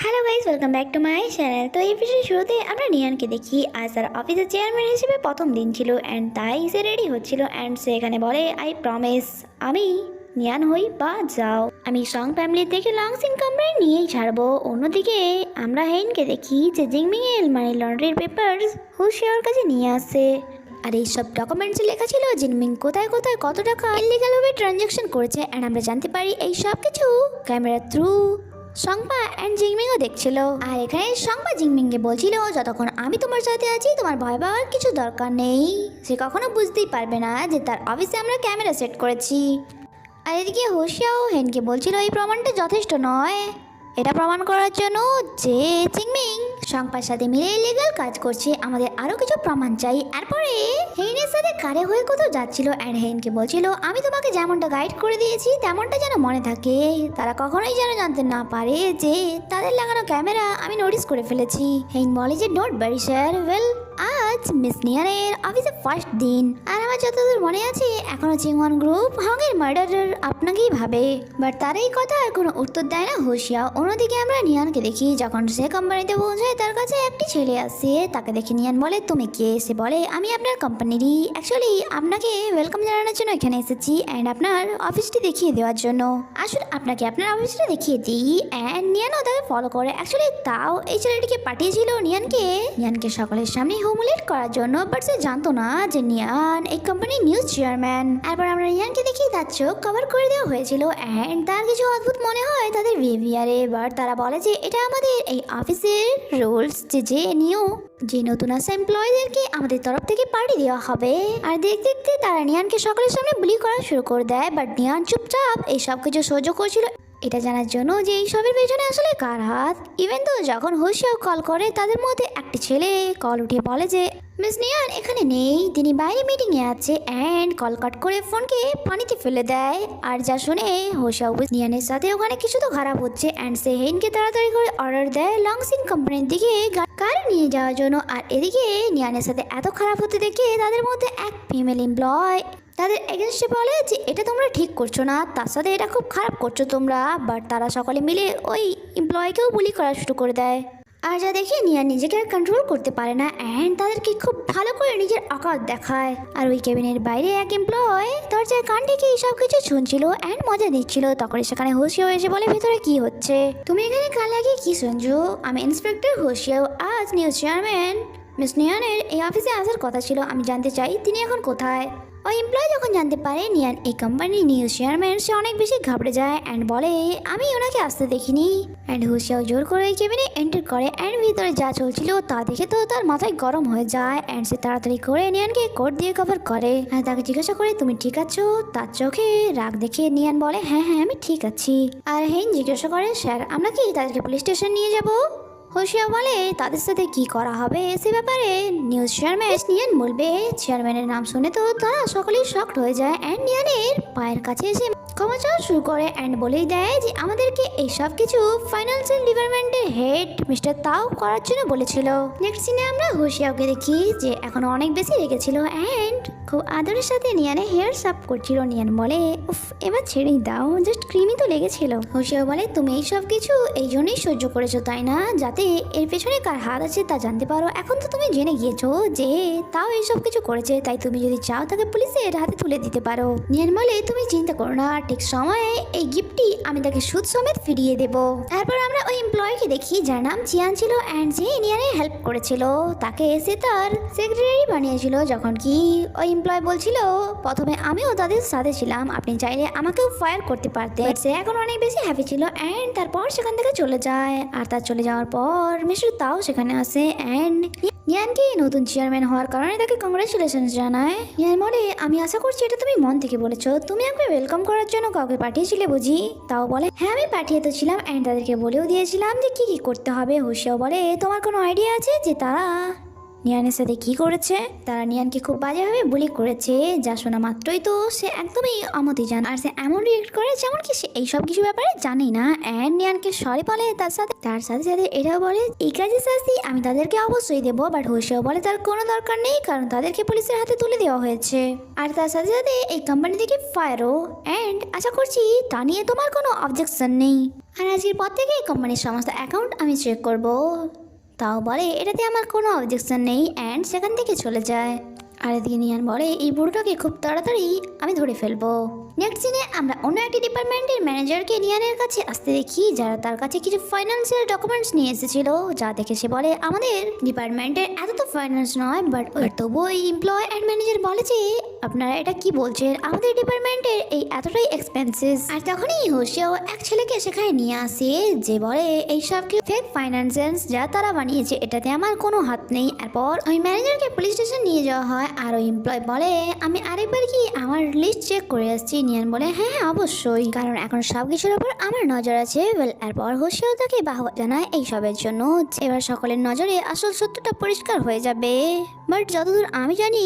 Hello guys, welcome back to my channel. তো এই ভিডিওর শুরুতে আমরা নিয়ানকে দেখি আজ তার অফিসের চেয়ারম্যান হিসেবে প্রথম দিন ছিল অ্যান্ড তাই সে রেডি হচ্ছিল অ্যান্ড সে এখানে বলে আই প্রমিস আমি নিয়ান হই বা যাও, আমি সং ফ্যামিলি থেকে লংসিং কোম্পানি নিয়েই ছাড়বো। অন্যদিকে আমরা হেইনকে দেখি যে জিংমিং এর মানি লন্ড্রির পেপারস হুশিয়ার কাছে নিয়ে আসে। আর এইসব ডকুমেন্টসে লেখা ছিল জিনমিং কোথায় কোথায় কত টাকা ইলিগালভাবে ট্রানজ্যাকশন করেছে অ্যান্ড আমরা জানতে পারি এই সব কিছু ক্যামেরা থ্রু সংপা অ্যান্ড জিংমিংও দেখছিল। আর এখানে সংপা জিংমিংকে বলছিল যতক্ষণ আমি তোমার সাথে আছি তোমার ভয় পাওয়ার কিছু দরকার নেই। সে কখনো বুঝতেই পারবে না যে তার অফিসে আমরা ক্যামেরা সেট করেছি। আর এদিকে হোশিয়াও হেনকে বলছিল এই প্রমাণটা যথেষ্ট নয়, এটা প্রমাণ করার জন্য যে জিংমিং সংপার সাথে মিলে ইলিগাল কাজ করছে আমাদের আরও কিছু প্রমাণ চাই। এরপরে হেইনের সাথে কারে হয়ে কোথাও যাচ্ছিল অ্যান্ড হেইনকে বলছিল আমি তোমাকে যেমনটা গাইড করে দিয়েছি তেমনটা যেন মনে থাকে, তারা কখনোই যেন জানতে না পারে যে তাদের লাগানো ক্যামেরা আমি নোটিস করে ফেলেছি। হেইন বলে যে ডোন্ট ওয়ারি স্যার, ওয়েল আজ মিস নিয়ানের অফিসে ফার্স্ট দিন আর আমার যতদূর মনে আছে এখনো চিংওয়ান গ্রুপ হংয়ের মার্ডারার আপনাকেই ভাবে, বাট তার এই কথা আর কোনো উত্তর দেয় না হোশিয়া। অন্যদিকে আমরা নিয়ানকে দেখি যখন সে কোম্পানিতে পৌঁছায় তার কাছে একটি ছেলে আসে, তাকে দেখে নিয়ান বলে তুমি কে? সে বলে আমি আপনার কোম্পানিরই, অ্যাকচুয়ালি আপনাকে ওয়েলকাম জানানোর জন্য এখানে এসেছি অ্যান্ড আপনার অফিসটি দেখিয়ে দেওয়ার জন্য। আসলে আপনাকে আপনার অফিসটা দেখিয়ে দিই অ্যান্ড নিয়ানও তাকে ফলো করে। অ্যাকচুয়ালি তাও এই ছেলেটিকে পাঠিয়েছিল নিয়ানকে সকলের সামনে হুমুলেট করার জন্য, বাট সে জানতো না যে নিয়ান এই কোম্পানির নিউজ চেয়ারম্যান। এরপর আমরা নিয়ানকে দেখি তার চোখ কভার করে দেওয়া হয়েছিল অ্যান্ড তার কিছু অদ্ভুত মনে হয় তাদের বিহেভিয়ারে, বাট তারা বলে যে এটা আমাদের এই অফিসের রুলস যে নতুন আসা এমপ্লয়ীদেরকে আমাদের তরফ থেকে পার্টি দেওয়া হবে। আর দেখতে দেখতে তারা নিয়ানকে সকলের সামনে বুলি করা শুরু করে দেয়, বাট নিয়ান চুপচাপ এই সব কিছু সহ্য করছিল এটা জানার জন্য যে এই সবের পেছনে আসলে কার হাত। ইভেন তো যখন হোশিয়াও কল করে তাদের মধ্যে একটি ছেলে কল উঠিয়ে বলে যে মিস নিয়ান এখানে নেই, তিনি বাইরে মিটিংয়ে আছে অ্যান্ড কল কাট করে ফোনকে পানিতে ফেলে দেয়। আর যা শুনে হোশিয়াও নিয়ানের সাথে ওখানে কিছু তো খারাপ হচ্ছে অ্যান্ড সে হেইনকে তাড়াতাড়ি করে অর্ডার দেয় লংসিং কোম্পানির দিকে কারে নিয়ে যাওয়ার জন্য। আর এদিকে নিয়ানের সাথে এত খারাপ হতে দেখে তাদের মধ্যে এক ফিমেল এমপ্লয় তাদের এগেনস্টে বলে যে এটা তোমরা ঠিক করছো না, তার সাথে এটা খুব খারাপ করছো তোমরা, বাট তারা সকলে মিলে ওই এমপ্লয়কেও বুলি করা শুরু করে দেয়। আর যা দেখে নিয়া নিজেকে আর কন্ট্রোল করতে পারে না অ্যান্ড তাদেরকে খুব ভালো করে নিজের আকার দেখায়। আর ওই কেবিনের বাইরে এক এমপ্লয় দরজায় কান ডেকে এইসব কিছু শুনছিল অ্যান্ড মজা নিচ্ছিল। তখন সেখানে হোশিয়াও এসে বলে ভেতরে কি হচ্ছে, তুমি এখানে কান লাগিয়ে কি শুনছো? আমি ইন্সপেক্টর হোশিয়াও, আজ নিউজ চেয়ারম্যান মিস নিয়ানের এই অফিসে আসার কথা ছিল, আমি জানতে চাই তিনি এখন কোথায়। ওই এমপ্লয় যখন জানতে পারে নিয়ান এই কোম্পানির নিউজ চেয়ারম্যান সে অনেক বেশি ঘাবড়ে যায় অ্যান্ড বলে আমি ওনাকে আসতে দেখিনি। অ্যান্ড হোশিয়াও জোর করে ওই কেবিনে এন্টার করে অ্যান্ড ভিতরে যা চলছিল তা দেখে তো তার মাথায় গরম হয়ে যায় অ্যান্ড সে তাড়াতাড়ি করে নিয়ানকে কোট দিয়ে কভার করে। আর তাকে জিজ্ঞাসা করে তুমি ঠিক আছো? তার চোখে রাগ দেখে নিয়ান বলে হ্যাঁ হ্যাঁ আমি ঠিক আছি। আর হেইন জিজ্ঞাসা করে স্যার আমরা কি তাদেরকে পুলিশ স্টেশন নিয়ে যাবো? হোশিয়া বলে তাদের সাথে কি করা হবে সে ব্যাপারে নিউজ চেয়ারম্যান নিয়ান বলবে। চেয়ারম্যানের নাম শুনে তো তারা সকলেই শকড হয়ে যায় অ্যান্ড নিয়ানের পায়ের কাছে এসে ক্ষমা চাওয়া শুরু করে অ্যান্ড বলেই দেয় যে আমাদেরকে এই সব কিছু ফাইন্যান্সিয়াল ডিপার্টমেন্টের হেড মিস্টার তাও করার জন্য বলেছিল। নেক্সট সিনে আমরা হোশিয়াওকে দেখি যে এখনো অনেক বেশি রেগেছিল অ্যান্ড খুব আদরের সাথে নিয়ানে হেয়ার সাপ করছিল। নিয়ান বলে উফ এবার ছেড়েই দাও, জাস্ট ক্রিমই তো লেগেছিল। হোশিয়াও বলে তুমি এই সব কিছু এই জন্যই সহ্য করেছো তাই না, যাতে এর পেছনে কার হাত আছে তা জানতে পারো। এখন তো তুমি জেনে গিয়েছো যে তাও এইসব কিছু করেছে, তাই তুমি যদি চাও তাকে পুলিশের হাতে তুলে দিতে পারো। নিয়ান বলে তুমি চিন্তা করো না, ঠিক সময়ে এই গিফটটি আমি তাকে সুদ সমেত ফিরিয়ে দেবো। তারপর আমরা ওই এমপ্লয়কে দেখি যার নাম চিয়ান ছিল অ্যান্ড যে নিয়ানের হেল্প করেছিল, তাকে এসে তার সেক্রেটারি বানিয়েছিল। যখন কি ওই এমপ্লয় বলছিল প্রথমে আমিও তাদের সাথে ছিলাম, আপনি চাইলে আমাকেও ফায়ার করতে পারতেন। সে এখন অনেক বেশি হ্যাপি ছিল অ্যান্ড তারপর সেখান থেকে চলে যায়। আর তার চলে যাওয়ার পর মিস্টার তাও সেখানে আসে অ্যান্ড নিয়ানকে নতুন চেয়ারম্যান হওয়ার কারণে তাকে কংগ্রেচুলেশন জানায়। নিয়ান বলে আমি আশা করছি এটা তুমি মন থেকে বলেছো, তুমি আমাকে ওয়েলকাম করার জন্য কাউকে পাঠিয়েছিলে বুঝি? তাও বলে হ্যাঁ আমি পাঠিয়ে তো ছিলাম অ্যান্ড তাদেরকে বলেও দিয়েছিলাম যে কি কি করতে হবে। হোশিয়াও বলে তোমার কোনো আইডিয়া আছে যে তারা নিয়ানের সাথে কি করেছে? তারা নিয়ানকে খুব বাজেভাবে বুলি করেছে, যা শোনা মাত্রই তো সে একদমই অমতি জান আর সে এমন রিয়েক্ট করে যেমন কি সে এইসব কিছু ব্যাপারে জানি না। অ্যান্ড নিয়ানকে সরি বলে তার সাথে সাথে এটাও বলে এই কাজের শাস্তি আমি তাদেরকে অবশ্যই দেবো, বাট হোশিয়াও বলে তার কোনো দরকার নেই কারণ তাদেরকে পুলিশের হাতে তুলে দেওয়া হয়েছে। আর তার সাথে সাথে এই কোম্পানি থেকে ফায়ারও অ্যান্ড আশা করছি তা নিয়ে তোমার কোনো অবজেকশন নেই। আর আজকের পর থেকে কোম্পানির সমস্ত অ্যাকাউন্ট আমি চেক করব। তাও বলে এটাতে আমার কোনো অবজেকশন নেই অ্যান্ড সেখান থেকে চলে যায়। আর এদিকে নিয়ান বলে এই বুড়োটাকে খুব তাড়াতাড়ি আমি ধরে ফেলবো। নেক্সট সিনে আমরা অন্য একটি ডিপার্টমেন্টের ম্যানেজারকে নিয়ানের কাছে আসতে দেখি, যারা তার কাছে কিছু ফাইন্যান্সিয়াল ডকুমেন্টস নিয়ে এসেছিল, যা দেখে সে বলে আমাদের ডিপার্টমেন্টের এত তো ফাইন্যান্স নয়, বাট তবুও এই এমপ্লয় অ্যান্ড ম্যানেজার বলে যে আপনারা এটা কি বলছেন, আমাদের ডিপার্টমেন্টের এই এতটাই এক্সপেন্সেস। আর তখনই হোসেও এক ছেলেকে সেখানে নিয়ে আসে যে বলে এইসব কি ফেক ফাইন্যান্সেস যা তারা বানিয়েছে, এটাতে আমার কোনো হাত নেই। এরপর ওই ম্যানেজারকে পুলিশ স্টেশন নিয়ে যাওয়া হয়। আর ওই এমপ্লয় বলে আমি আরেকবার কি আমার লিস্ট চেক করে আসছি। নিয়ান বলে হ্যাঁ হ্যাঁ অবশ্যই, কারণ এখন সব কিছুর উপর আমার নজর আছে। এরপর হোসেও তাকে বাহবা জানায় এইসবের জন্য। এবার সকলের নজরে আসল সত্যটা পরিষ্কার হয়ে যাবে। বাট যতদূর আমি জানি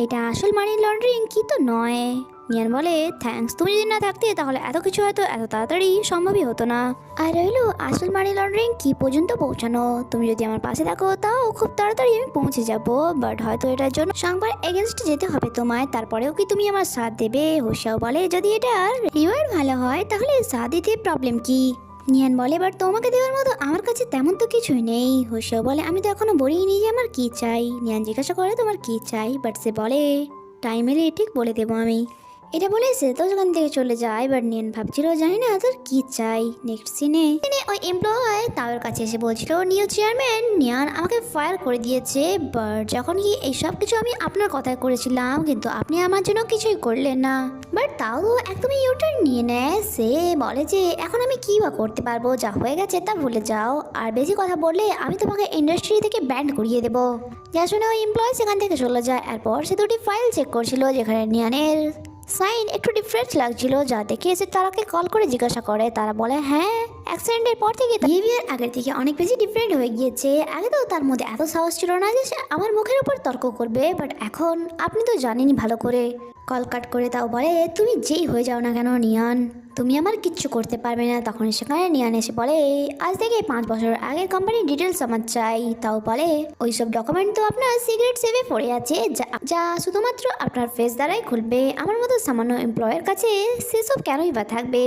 এটা আসল মানি লন্ডারিং কি তো নয়। নিয়ান বলে থ্যাঙ্কস, তুমি যদি না থাকতে তাহলে এত কিছু হয়তো এত তাড়াতাড়ি সম্ভবই হতো না। আর রইলো আসল মানি লন্ডারিং কি পর্যন্ত পৌঁছানো। তুমি যদি আমার পাশে থাকো তাও খুব তাড়াতাড়ি আমি পৌঁছে যাব, বাট হয়তো এটার জন্য সংবাদ এগেনস্টে যেতে হবে তোমায়। তারপরেও কি তুমি আমার সাথ দেবে? হোসেও বলে যদি এটার রিওয়ার্ড ভালো হয় তাহলে সাথ দিতে প্রবলেম কি। নিয়ান বলে বাট তোমাকে দেওয়ার মতো আমার কাছে তেমন তো কিছুই নেই। হোসেও বলে আমি তো এখনো বলিনি যে আমার কি চাই। নিয়ান জিজ্ঞাসা করে তোমার কি চাই, বাট সে বলে টাইম এলে ঠিক বলে দেবো আমি। এটা বলে সে তো সেখান থেকে চলে যায়। বাট নিয়ান ভাবছিল জানি না তোর কি চাই। নেক্সট সিনে ওই এমপ্লয় তার কাছে এসে বলছিল নিউ চেয়ারম্যান নিয়ান আমাকে ফায়ার করে দিয়েছে, বাট যখন কি এই সব কিছু আমি আপনার কথায় করেছিলাম, কিন্তু আপনি আমার জন্য কিছুই করলেন না। বাট তাও একদমই ইউটার্ন নিয়ে নেয়। সে বলে যে এখন আমি কি বা করতে পারবো, যা হয়ে গেছে তা ভুলে যাও, আর বেশি কথা বললে আমি তোমাকে ইন্ডাস্ট্রি থেকে ব্যান্ড করিয়ে দেবো। যা শুনে ওই এমপ্লয় সেখান থেকে চলে যায়। এরপর সে দুটি ফাইল চেক করছিল যেখানে নিয়ানের সাইন একটু ডিফারেন্ট লাগছিল, যা দেখে এসে তারাকে কল করে জিজ্ঞাসা করে। তারা বলে হ্যাঁ অ্যাক্সিডেন্টের পর থেকে বিহেভিয়ার আগের থেকে অনেক বেশি ডিফারেন্ট হয়ে গিয়েছে। আগে তো তার মধ্যে এত সাহস ছিল না যে সে আমার মুখের উপর তর্ক করবে, বাট এখন আপনি তো জানেনই ভালো করে। কল কাট করে তাও বলে তুমি যেই হয়ে যাও না কেন নিয়ান, তুমি আমার কিচ্ছু করতে পারবে না। তখন সেখানে নিয়ান এসে বলে আজ থেকে 5 বছর আগের কোম্পানির ডিটেলস আমার চাই। তাও বলে ওইসব ডকুমেন্ট তো আপনার সিক্রেট সেভে পড়ে আছে, যা শুধুমাত্র আপনার ফেস দ্বারাই খুলবে। আমার মতো সামান্য এমপ্লয়ের কাছে সেসব কেনই বা থাকবে।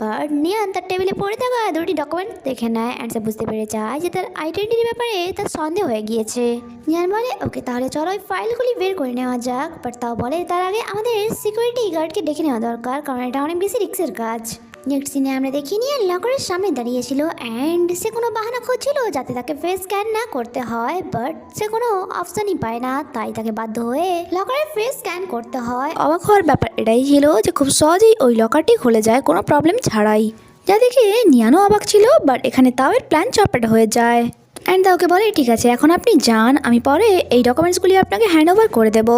বাট নিয়ান তার টেবিলে পড়ে থাকা দুটি ডকুমেন্ট দেখে নেয় অ্যান্ড সে বুঝতে পেরে যায় যে তার আইডেন্টিটির ব্যাপারে তার সন্দেহ হয়ে গিয়েছে। নিয়ান বলে ওকে তাহলে চলো ওই ফাইলগুলি বের করে নেওয়া যাক, বাট তাও বলে তার আগে আমাদের সিকিউরিটি গার্ডকে ডেকে নেওয়া দরকার, কারণ এটা অনেক বেশি রিস্কের কাজ। নেক্সট সিনে আমরা দেখি নিয়ান লকারের সামনে দাঁড়িয়েছিল অ্যান্ড সে কোনো বাহানা খুঁজছিল যাতে তাকে ফেস স্ক্যান না করতে হয়, বাট সে কোনো অপশনই পায় না, তাই তাকে বাধ্য হয়ে লকারের ফেস স্ক্যান করতে হয়। অবাক হওয়ার ব্যাপার এটাই ছিল যে খুব সহজেই ওই লকারটি খুলে যায় কোনো প্রবলেম ছাড়াই, যা দেখে নিয়ানও অবাক ছিল। বাট এখানে তাও এর প্ল্যান চপাট হয়ে যায় অ্যান্ড তাকে বলে ঠিক আছে এখন আপনি যান, আমি পরে এই ডকুমেন্টসগুলি আপনাকে হ্যান্ড ওভার করে দেবো।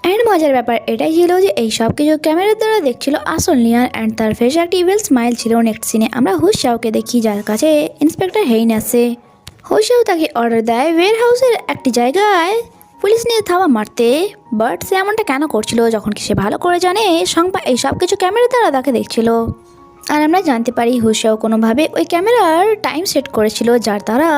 অ্যান্ড মজার ব্যাপার এটাই ছিল যে এই সব কিছু ক্যামেরার দ্বারা দেখছিল আসল নিয়ান অ্যান্ড তার ফেসে একটি ইভেল স্মাইল ছিল। নেক্সট সিনে আমরা হুশাওকে দেখি যার কাছে ইন্সপেক্টর হেইন আসে। হুশাও তাকে অর্ডার দেয় ওয়্যার হাউসের একটি জায়গায় পুলিশ নিয়ে ধাওয়া মারতে, বাট সে এমনটা কেন করছিল যখন কি সে ভালো করে জানে সংপা এই সব কিছু ক্যামেরার দ্বারা তাকে দেখছিল। আর আমরা জানতে পারি হুশাও কোনোভাবে ওই ক্যামেরার টাইম সেট করেছিল, যার দ্বারা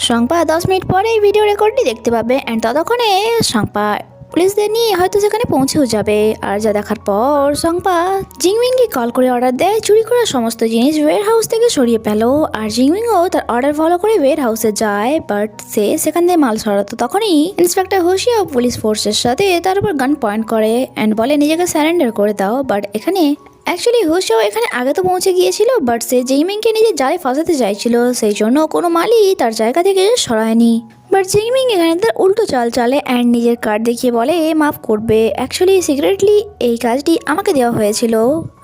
সংপা 10 মিনিট পরে এই ভিডিও রেকর্ডটি দেখতে পাবে অ্যান্ড ততক্ষণে সংপা পুলিশদের নিয়ে হয়তো সেখানে পৌঁছেও যাবে। আর যা দেখার পর সংপা জিংমিংকে কল করে অর্ডার দেয় চুরি করা সমস্ত জিনিস ওয়্যার হাউস থেকে সরিয়ে পেল। আর জিংমিংও তার অর্ডার ফলো করে ওয়্যার হাউসে যায়, বাট সে সেখান থেকে মাল সরাতো। তখনই ইন্সপেক্টর হুশিয়াও পুলিশ ফোর্সের সাথে তার উপর গান পয়েন্ট করে অ্যান্ড বলে নিজেকে স্যারেন্ডার করে দাও। বাট এখানে অ্যাকচুয়ালি হুশিয়াও এখানে আগে তো পৌঁছে গিয়েছিল, বাট সে জিংমিংকে নিজের জালে ফাঁসাতে চাইছিল, সেই জন্য কোনো মালই তার জায়গা থেকে সরায়নি। বাট জিংমিং এখানে তার উল্টো চাল চালে অ্যান্ড নিজের কার্ড দেখিয়ে বলে মাফ করবে, অ্যাকচুয়ালি সিক্রেটলি এই কাজটি আমাকে দেওয়া হয়েছিল।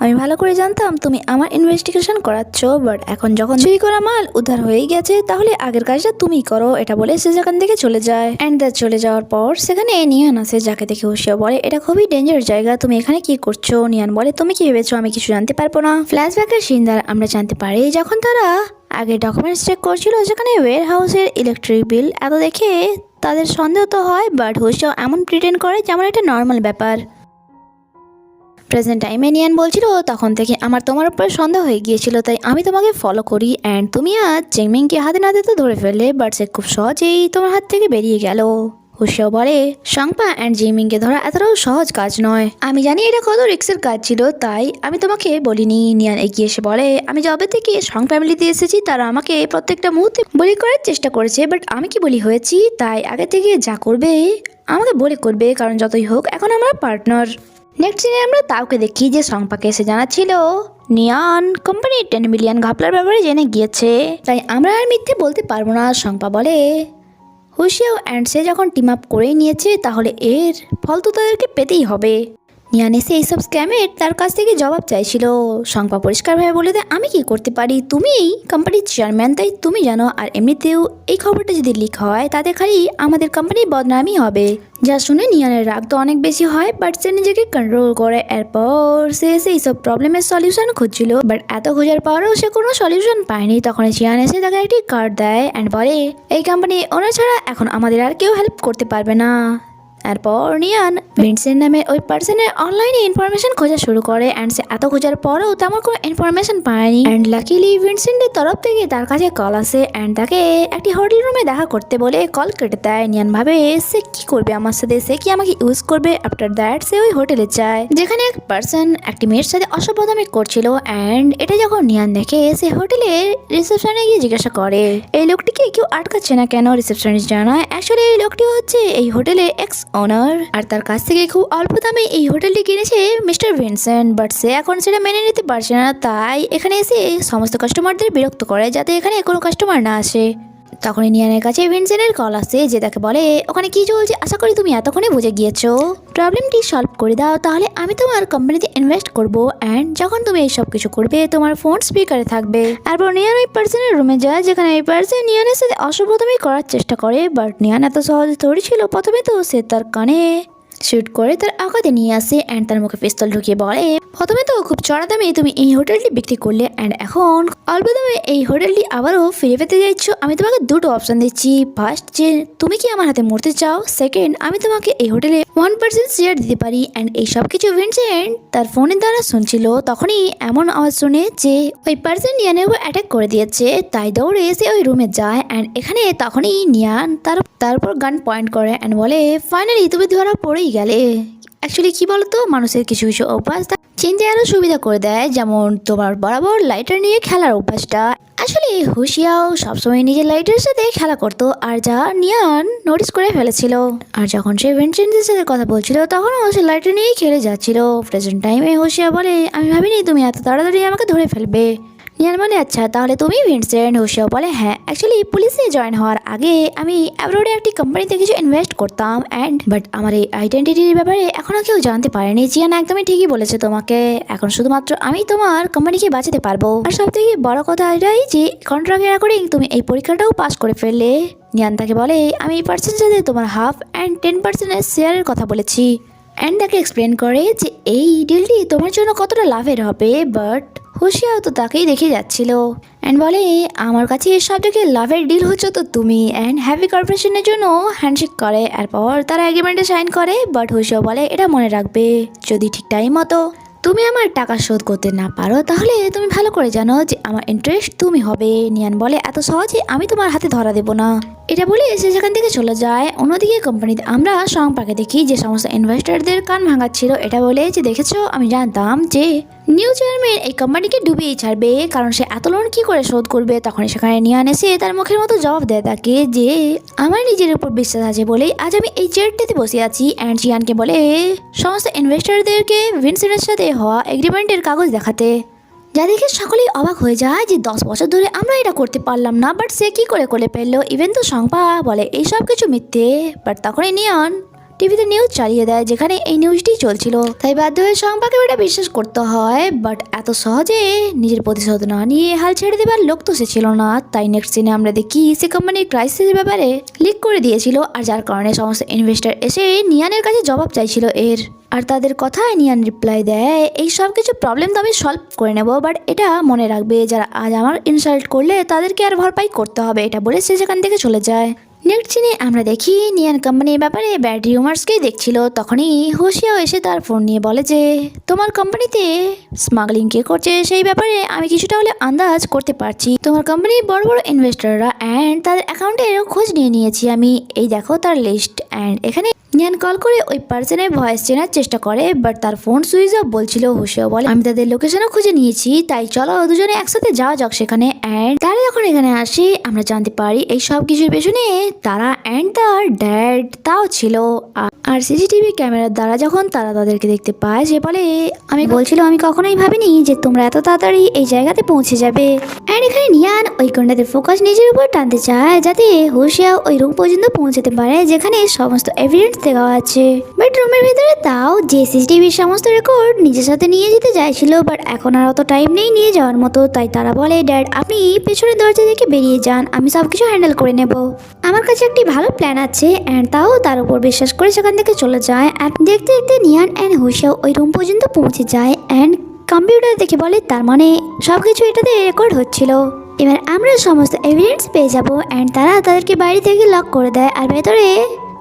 আমি ভালো করে জানতাম তুমি আমার ইনভেস্টিগেশন করাচ্ছ, বাট এখন যখন চুরি করা মাল উদ্ধার হয়ে গেছে তাহলে আগের কাজটা তুমি করো। এটা বলে সে সেখান থেকে চলে যায় অ্যান্ড তার চলে যাওয়ার পর সেখানে নিয়ান আসে, যাকে দেখে হুশিয়াও বলে এটা খুবই ডেঞ্জার জায়গা, তুমি এখানে কি করছো? নিয়ান বলে তুমি কি ভেবেছো আমি কিছু জানতে পারবো না? ফ্ল্যাশব্যাকের সিন দ্বারা আমরা জানতে পারি যখন তারা আগে ডকুমেন্টস চেক করছিল সেখানে ওয়্যার হাউসের ইলেকট্রিক বিল এত দেখে তাদের সন্দেহ তো হয়, বাট হুশিয়াও এমন প্রিটেন্ড করে যেমন এটা নর্মাল ব্যাপার। প্রেজেন্ট টাইমে নিয়ান বলছিল তখন থেকে আমার তোমার উপর সন্দেহ হয়ে গিয়েছিল, তাই আমি তোমাকে ফলো করি অ্যান্ড তুমি আজ জিংমিংকে হাতে নাতে তো ধরে ফেললে, বাট সে খুব সহজেই তোমার হাত থেকে বেরিয়ে গেল। হুশিয়াও বলে শংপা অ্যান্ড জিমিংকে ধরা এতটাও সহজ কাজ নয়। আমি জানি এটা কত রিস্কের কাজ ছিল, তাই আমি তোমাকে বলিনি। নিয়ান এগিয়ে এসে বলে আমি যবে থেকে সং ফ্যামিলিতে এসেছি তারা আমাকে প্রত্যেকটা মুহূর্তে বলি করার চেষ্টা করেছে, বাট আমি কি বলি হয়েছি, তাই আগে থেকে যা করবে আমাকে বলে করবে, কারণ যতই হোক এখন আমরা পার্টনার। নেক্সট সিনে আমরা তাওকে দেখি যে সংপাকে এসে জানাচ্ছিল নিয়ান কোম্পানি 10 মিলিয়ন ঘাপলার ব্যাপারে জেনে গিয়েছে, তাই আমরা আর মিথ্যে বলতে পারবো না। সংপা বলে হুশিয়াও অ্যান্ড সে যখন টিম আপ করেই নিয়েছে তাহলে এর ফল তো তাদেরকে পেতেই হবে। নিয়ান এসে এইসব স্ক্যামের তার কাছ থেকে জবাব চাইছিল। সংপা পরিষ্কারভাবে বলে দেয় আমি কি করতে পারি, তুমি এই কোম্পানির চেয়ারম্যান, তাই তুমি জানো। আর এমনিতেও এই খবরটা যদি লিক হয় তাতে খালি আমাদের কোম্পানির বদনামই হবে। যা শুনে নিয়ানের রাগ তো অনেক বেশি হয়, বাট সে নিজেকে কন্ট্রোল করে। এরপর সে এসে এইসব প্রবলেমের সলিউশন খুঁজছিল, বাট এত খোঁজার পরেও সে কোনো সলিউশন পায়নি। তখন চিয়ান এসে তাকে একটি কার্ড দেয় অ্যান্ড বলে এই কোম্পানি ওনার ছাড়া এখন আমাদের আর কেউ হেল্প করতে পারবে না। এরপর নিয়ান ভিনসেন্ট নামে ওই পার্সনের অনলাইনে ইনফরমেশন খোঁজা শুরু করে অ্যান্ড সে এত খোঁজার পরেও তেমন কোনো ইনফরমেশন পায়নি। অ্যান্ড লাকিলি ভিনসেন্টের তরফ থেকে তার কাছে কল আসে অ্যান্ড তাকে একটি হোটেল রুমে দেখা করতে বলে কল কেটে দেয়। নিয়ান ভাবে সে কি করবে আমার সাথে, সে কি আমাকে ইউজ করবে। আফটার দ্যাট সে ওই হোটেলে যায় যেখানে এক পার্সন একটি মেয়ের সাথে অসভ্যতামি করছিল। অ্যান্ড এটা যখন নিয়ান দেখে সে হোটেলের রিসেপশনে গিয়ে জিজ্ঞাসা করে এই লোকটিকে কেউ আটকাচ্ছে না কেন। রিসেপশনিস্ট জানায় অ্যাকচুয়ালি এই লোকটি হচ্ছে এই হোটেলের এক্স ওনার, আর তার কাছ থেকে খুব অল্প দামে এই হোটেলটি কিনেছে মিস্টার ভিনসেন্ট, বাট সে এখন সেটা মেনে নিতে পারছে না, তাই এখানে এসে সমস্ত কাস্টমারদের বিরক্ত করে যাতে এখানে কোনো কাস্টমার না আসে। তখনই নিয়ানের কাছে ভিনসেন্টের কল আসে যে তাকে বলে ওখানে কি চলছে, আশা করি তুমি এতক্ষণে বুঝে গিয়েছো, প্রবলেমটি সলভ করে দাও তাহলে আমি তোমার কোম্পানিতে ইনভেস্ট করবো। অ্যান্ড যখন তুমি এই সব কিছু করবে তোমার ফোন স্পিকারে থাকবে। তারপর নিয়ান ওই পার্সনের রুমে যায় যেখানে ওই পার্সন নিয়ানের সাথে অসভ্যতামি করার চেষ্টা করে, বাট নিয়ান এত সহজে তৈরি ছিল। প্রথমে তো সে তার কানে শুট করে তার আঘাতে নিয়ে আসে অ্যান্ড তার মুখে পিস্তল ঢুকিয়ে বলে প্রথমে তো খুব চড়া দামে তুমি এই হোটেলটি বিক্রি করলে অ্যান্ড এখন অল্প দামে এই হোটেলটি আবারও ফিরে পেতে যাচ্ছ। আমি তোমাকে দুটো অপশন দিচ্ছি, ফার্স্ট যে তুমি কি আমার হাতে মরতে চাও, সেকেন্ড আমি তোমাকে এই হোটেলে 1% শেয়ার দিতে পারি। অ্যান্ড এই সব কিছু ভিনসেন্ট তার ফোনের দ্বারা শুনছিল। তখনই এমন আওয়াজ শুনে যে ওই পার্সন নিয়ানের উপর অ্যাটাক করে দিয়েছে, তাই দৌড়ে এসে ওই রুমে যায়। অ্যান্ড এখানে তখনই নিয়ান তার উপর গান পয়েন্ট করে অ্যান্ড বলে ফাইনালি তুমি ধরা পড়েই গেলে। অ্যাকচুয়ালি কি বলতো, মানুষের কিছু কিছু অভ্যাস চিনতে আরো সুবিধা করে দেয়, যেমন তোমার বরাবর লাইটার নিয়ে খেলার অভ্যাসটা। আসলে হুশিয়াও সবসময় নিজের লাইটারের সাথে খেলা করতো, আর যা নিয়ান নোটিস করে ফেলেছিল। আর যখন সে ভিনসেন্টের সাথে কথা বলছিল তখনও সে লাইটার নিয়েই খেলে যাচ্ছিল। প্রেজেন্ট টাইমে হুশিয়া বলে আমি ভাবিনি তুমি এত তাড়াতাড়ি আমাকে ধরে ফেলবে। নিয়ান বলে আচ্ছা তাহলে তুমি ভিনসেন্ট। হুশিয়াও বলে হ্যাঁ, অ্যাকচুয়ালি পুলিশে জয়েন হওয়ার আগে আমি অ্যাব্রোডে একটি কোম্পানিতে কিছু ইনভেস্ট করতাম বাট আমার এই আইডেন্টিটির ব্যাপারে এখনো কেউ জানতে পারেনি। জিয়ান একদমই ঠিকই বলেছে তোমাকে, এখন শুধুমাত্র আমি তোমার কোম্পানিকে বাঁচাতে পারবো। আর সব থেকে বড় কথা এটাই যে কন্ট্রাক্ট অ্যাকর্ডিং তুমি এই পরীক্ষাটাও পাস করে ফেললে। নিয়ান তাকে বলে আমি এই পার্সেন্টের সাথে তোমার 1/2 and 10% শেয়ারের কথা বলেছি। অ্যান্ড তাকে এক্সপ্লেন করে যে এই ডিলটি তোমার জন্য কতটা লাভের হবে, বাট হুশিয়াও তো তাকেই দেখে যাচ্ছিল অ্যান্ড বলে আমার কাছে সব থেকে লাভের ডিল হচ্ছে তো তুমি। অ্যান্ড হ্যাপি কর্পোরেশনের জন্য হ্যান্ডশেক করে, এরপর তারা এগ্রিমেন্টে সাইন করে। বাট হুশিয়াও বলে এটা মনে রাখবে যদি ঠিক টাইম মতো তুমি আমার টাকা শোধ করতে না পারো তাহলে তুমি ভালো করে জানো যে আমার ইন্টারেস্ট তুমি হবে। নিয়ান বলে এত সহজে আমি তোমার হাতে ধরা দেবো না। এটা বলে সে সেখান থেকে চলে যায়। অন্যদিকে কোম্পানিতে আমরা সংপাকে দেখি যে সমস্ত ইনভেস্টরদের কান ভাঙাচ্ছিল। এটা বলে যে দেখেছো আমি জানতাম যে নিউ চেয়ারম্যান এই কোম্পানিকে ডুবিয়ে ছাড়বে, কারণ সে এত লোন কি করে শোধ করবে। তখন সেখানে নিয়ান এসে তার মুখের মতো জবাব দেয় তাকে যে আমার নিজের উপর বিশ্বাস আছে বলেই আজ আমি এই চেয়ারটাতে বসে আছি। অ্যান্ড চিয়ানকে বলে সমস্ত ইনভেস্টরদেরকে ভিনসেন্টের সাথে হওয়া এগ্রিমেন্টের কাগজ দেখাতে, যা দেখে সকলেই অবাক হয়ে যায় যে 10 বছর ধরে আমরা এটা করতে পারলাম না, বাট সে কি করে ফেললো। ইভেন তো সংপা বলে এই সব কিছু মিথ্যে, বাট তখনই নিয়ান টিভিতে নিউজ চালিয়ে দেয় যেখানে এই নিউজটি চলছিল, তাই বাধ্য হয়ে সংপাকে এটা বিশ্বাস করতে হয়। বাট এত সহজে নিজের প্রতিশোধ না নিয়ে হাল ছেড়ে দেবার লোক তো সে ছিল না। তাই নেক্সট সিনে আমরা দেখি সে কোম্পানির ক্রাইসিসের ব্যাপারে লিক করে দিয়েছিল, আর যার কারণে সমস্ত ইনভেস্টর এসে নিয়ানের কাছে জবাব চাইছিল এর। আর তাদের কথায় নিয়ান রিপ্লাই দেয় এই সব কিছু প্রবলেম তো আমি সলভ করে নেব, বাট এটা মনে রাখবে যারা আজ আমার ইনসাল্ট করলে তাদেরকে আর ভরপাই করতে হবে। এটা বলে সে সেখান থেকে চলে যায়। নেক্সট সিনে আমরা দেখি নিয়ান কোম্পানির ব্যাপারে ব্যাড রিউমার্সকেই দেখছিল। তখনই হুশিয়াও এসে তার ফোন নিয়ে বলে যে তোমার কোম্পানিতে স্মাগলিং কে করছে সেই ব্যাপারে আমি কিছুটা হলে আন্দাজ করতে পারছি। তোমার কোম্পানির বড় বড় ইনভেস্টররা অ্যান্ড তাদের অ্যাকাউন্টের খোঁজ নিয়ে নিয়েছি আমি। এই দেখো তার লিস্ট। অ্যান্ড এখানে নিয়ান কল করে ওই পার্সনের ভয়েস চেনার চেষ্টা করে, বাট তার ফোন সুইচ অফ বলছিল। হুশিয়াও বলে আমি তাদের লোকেশনও খুঁজে নিয়েছি, তাই চলো দুজনে একসাথে যাওয়া যাক সেখানে। অ্যান্ড তারা যখন এখানে আসে আমরা জানতে পারি এই সব কিছুর পেছনে তারা অ্যান্ড তার ড্যাড তাও ছিল। আর সিসিটিভি ক্যামেরার দ্বারা যখন তারা তাদেরকে দেখতে পায় সে বলে আমি বলছিল আমি কখনোই ভাবিনি যে তোমরা এত তাড়াতাড়ি এই জায়গাতে পৌঁছে যাবে। অ্যান্ড এখানে নিয়ান ওই কন্যাদের ফোকাস নিজের উপর টানতে চায় যাতে হুশিয়াও ওই রুম পর্যন্ত পৌঁছাতে পারে যেখানে সমস্ত এভিডেন্স দেওয়া আছে। বাট রুমের ভেতরে তাও যে সিসিটিভির সমস্ত রেকর্ড নিজের সাথে নিয়ে যেতে চাইছিল, বাট এখন আর অত টাইম নেই নিয়ে যাওয়ার মতো। তাই তারা বলে ড্যাড আপনি পেছনের দরজা থেকে বেরিয়ে যান, আমি সবকিছু হ্যান্ডেল করে নেব। আমার কাছে একটি ভালো প্ল্যান আছে। অ্যান্ড তাও তার উপর বিশ্বাস করে সেখান থেকে চলে যায়। দেখতে দেখতে নিয়ান অ্যান্ড হুশিয়াও ওই রুম পর্যন্ত পৌঁছে যায়। অ্যান্ড কম্পিউটার দেখে বলে তার মানে সবকিছু এটাতে রেকর্ড হচ্ছিল। এবার আমরা সমস্ত এভিডেন্স পেয়ে যাব। অ্যান্ড তারা তাদেরকে বাইরে থেকে লক করে দেয় আর ভেতরে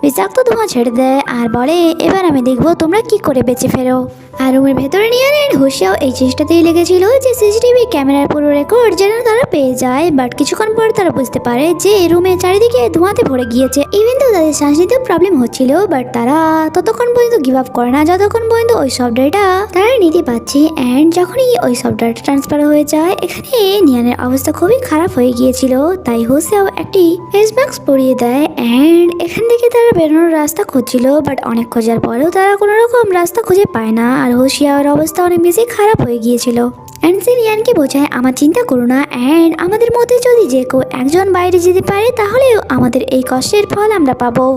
বিষাক্ত ধোঁয়া ছেড়ে দেয় আর বলে এবার আমি দেখবো তোমরা কি করে বেঁচে ফেরো। আর রুমের ভেতরে নিয়ে নেন হুশিয়াও এই চেষ্টাতেই লেগেছিল যে সিসিটিভি ক্যামেরার পুরো রেকর্ড যেন তারা পেয়ে যায়। বাট কিছুক্ষণ পর তারা বুঝতে পারে যে রুমের চারিদিকে ধোঁয়াতে ভরে গিয়েছে। ইভেন তো তাদের শ্বাস নিতেও প্রবলেম হচ্ছিল, বাট তারা ততক্ষণ পর্যন্ত গিভ আপ করে না যতক্ষণ পর্যন্ত ওই সব ডেটা তারা নিতে পারছে। অ্যান্ড যখনই ওই সব ডেটা ট্রান্সফার হয়ে যায় এখানে নিয়ানের অবস্থা খুবই খারাপ হয়ে গিয়েছিল। তাই হুশিয়াও একটি ফেস মাস্ক পরিয়ে দেয়। অ্যান্ড এখান থেকে তারা বেরোনোর রাস্তা খুঁজছিল, বাট অনেক খোঁজার পরেও তারা কোনো রকম রাস্তা খুঁজে পায় না। আর হুশিয়াওর অবস্থা অনেক বেশি খারাপ হয়ে গিয়েছিল। অ্যান্ড সে নিয়ানকে বোঝায় আমার চিন্তা করো না, অ্যান্ড আমাদের মধ্যে যদি যে কেউ একজন বাইরে যেতে পারে তাহলেও আমাদের এই কষ্টের ফল আমরা পাবো।